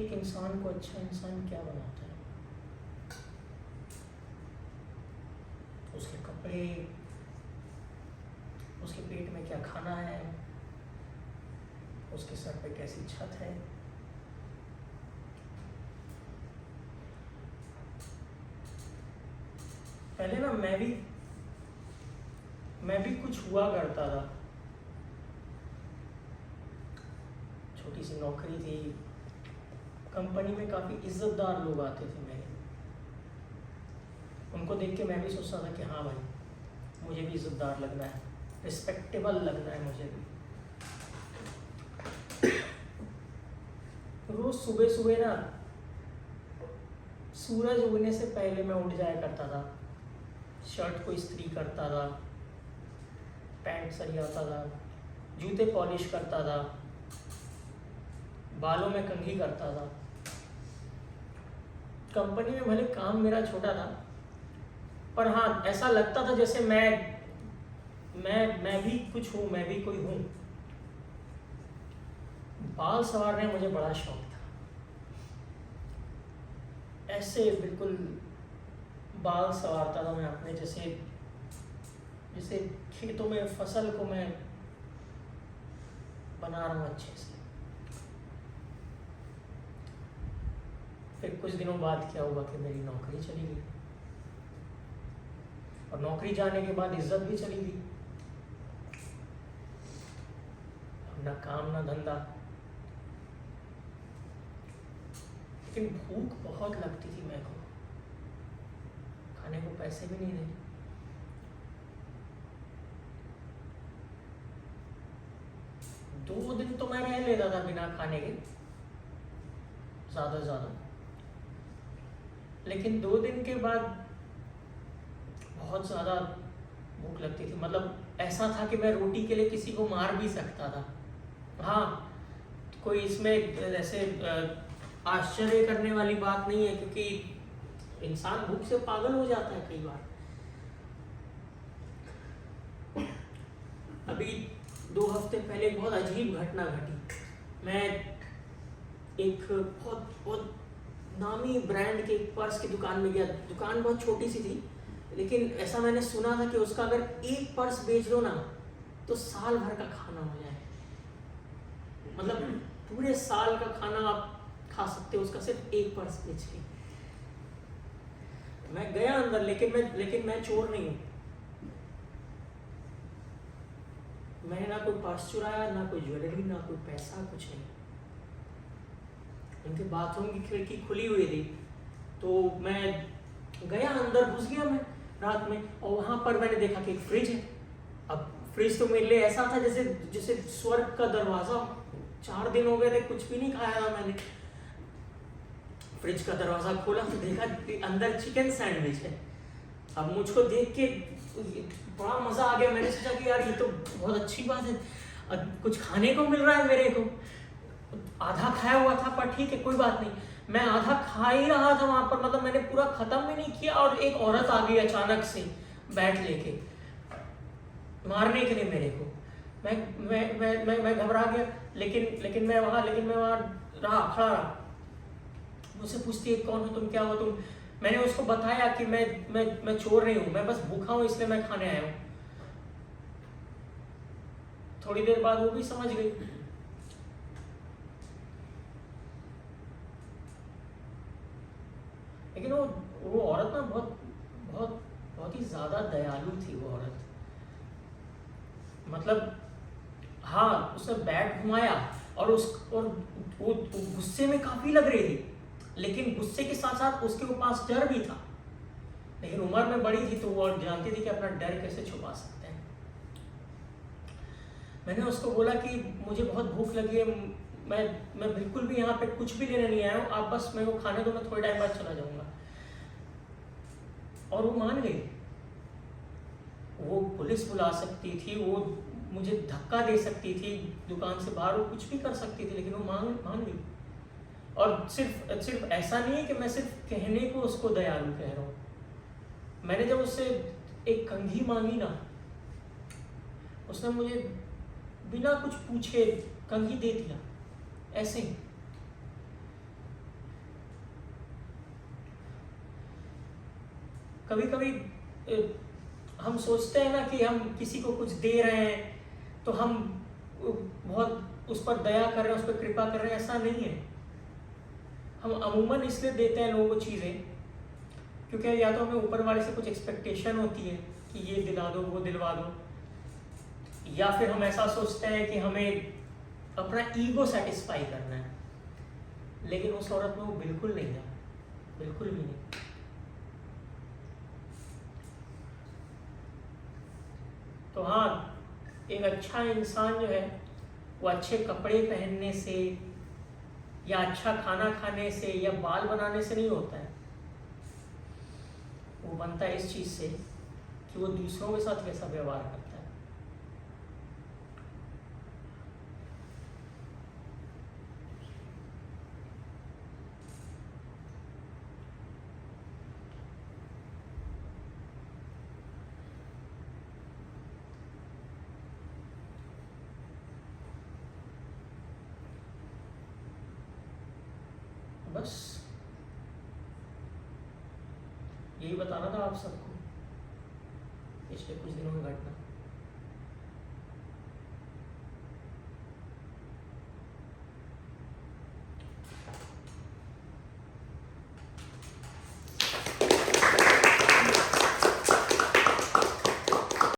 एक इंसान को अच्छा इंसान क्या बनाता है? उसके कपड़े, उसके पेट में क्या खाना है, उसके सर पे कैसी छत है। पहले ना मैं भी कुछ हुआ करता था। छोटी सी नौकरी थी, कंपनी में काफ़ी इज्जतदार लोग आते थे मेरे। उनको देख के मैं भी सोचता था कि हाँ भाई, मुझे भी इज्जतदार लगना है, रिस्पेक्टेबल लगना है मुझे भी। रोज सुबह सुबह ना सूरज उगने से पहले मैं उठ जाया करता था, शर्ट को इस्त्री करता था, पैंट सरियाता था, जूते पॉलिश करता था, बालों में कंघी करता था। कंपनी में भले काम मेरा छोटा था, पर हाँ ऐसा लगता था जैसे मैं भी कुछ हूँ, मैं भी कोई हूँ। बाल संवारने मुझे बड़ा शौक था। ऐसे बिल्कुल बाल संवारता था मैं अपने, जैसे खेतों में फसल को मैं बना रहा हूँ अच्छे से। फिर कुछ दिनों बाद क्या हुआ कि मेरी नौकरी चली गई, और नौकरी जाने के बाद इज्जत भी चली गई। ना काम ना धंधा, लेकिन भूख बहुत लगती थी मेरे को, खाने को पैसे भी नहीं थे। दो दिन तो मैं रह लेता था बिना खाने के, ज़्यादा से ज़्यादा, लेकिन 2 दिन के बाद बहुत ज़्यादा भूख लगती थी। मतलब ऐसा था कि मैं रोटी के लिए किसी को मार भी सकता था। हाँ, कोई इसमें ऐसे आश्चर्य करने वाली बात नहीं है, क्योंकि इंसान भूख से पागल हो जाता है कई बार। अभी 2 हफ्ते पहले एक बहुत अजीब घटना घटी। मैं एक बहुत नामी ब्रांड के एक पर्स की दुकान में गया। दुकान बहुत छोटी सी थी, लेकिन ऐसा मैंने सुना था कि उसका अगर एक पर्स बेच लो ना तो साल भर का खाना हो जाए। मतलब पूरे साल का खाना आप खा सकते हो उसका, सिर्फ एक पर्स बेच के। मैं गया अंदर, लेकिन मैं चोर नहीं हूँ। मैंने ना कोई पर्स चुराया, ना कोई ज्वेलरी, ना कोई पैसा, कुछ नहीं। उनके बाथरूम की खिड़की खुली हुई थी, तो मैं गया अंदर, घुस गया मैं रात में, और वहां पर मैंने देखा कि एक फ्रिज है। अब फ्रिज तो मेरे लिए ऐसा था जैसे स्वर्ग का दरवाजा। 4 दिन हो गए थे, कुछ भी नहीं खाया था मैंने। फ्रिज का दरवाजा खोला तो देखा अंदर चिकन सैंडविच है। अब मुझको देख के बड़ा मजा आ गया। मैंने सोचा कि यार ये तो बहुत अच्छी बात है, कुछ खाने को मिल रहा है मेरे को। आधा खाया हुआ था, पर ठीक है, कोई बात नहीं। मैं आधा खा ही रहा था वहां पर, मतलब मैंने पूरा खत्म भी नहीं किया, और एक औरत आ गई अचानक से बैट लेके मारने के लिए मेरे को। मैं घबरा गया, लेकिन मैं वहां रहा, खड़ा रहा। मुझसे पूछती है कौन हो तुम, क्या हो तुम। मैंने उसको बताया कि मैं चोर नहीं हूँ, मैं बस भूखा हूँ इसलिए मैं खाने आया हूँ। थोड़ी देर बाद वो भी समझ गई। लेकिन वो औरत ना बहुत बहुत बहुत ही ज्यादा दयालु थी वो औरत। मतलब हाँ, उसने बैट घुमाया, और वो गुस्से में काफी लग रही थी, लेकिन गुस्से के साथ साथ उसके पास डर भी था। लेकिन उम्र में बड़ी थी, तो वो जानती थी कि अपना डर कैसे छुपा सकते हैं। मैंने उसको बोला कि मुझे बहुत भूख लगी है, मैं बिल्कुल भी यहाँ पे कुछ भी लेने नहीं आया हूँ, आप बस मेरे को खाने दो, मैं थोड़े टाइम बाद चला जाऊंगा। और वो मान गई। वो पुलिस बुला सकती थी, वो मुझे धक्का दे सकती थी दुकान से बाहर, वो कुछ भी कर सकती थी, लेकिन वो मान गई। और सिर्फ ऐसा नहीं है कि मैं सिर्फ कहने को उसको दयालु कह रहा हूँ। मैंने जब उससे एक कंघी मांगी ना, उसने मुझे बिना कुछ पूछे कंघी दे दिया, ऐसे ही। कभी कभी हम सोचते हैं ना कि हम किसी को कुछ दे रहे हैं तो हम बहुत उस पर दया कर रहे हैं, उस पर कृपा कर रहे हैं, ऐसा नहीं है। हम अमूमन इसलिए देते हैं लोगों को चीज़ें क्योंकि या तो हमें ऊपर वाले से कुछ एक्सपेक्टेशन होती है कि ये दिला दो, वो दिलवा दो, या फिर हम ऐसा सोचते हैं कि हमें अपना ईगो सेटिस्फाई करना है। लेकिन उस औरत में वो बिल्कुल नहीं है, बिल्कुल भी नहीं। तो हाँ, एक अच्छा इंसान जो है वो अच्छे कपड़े पहनने से या अच्छा खाना खाने से या बाल बनाने से नहीं होता है। वो बनता है इस चीज़ से कि वो दूसरों के साथ कैसा व्यवहार करता है। बस यही बताना था आप सबको पिछले कुछ दिनों में घटना।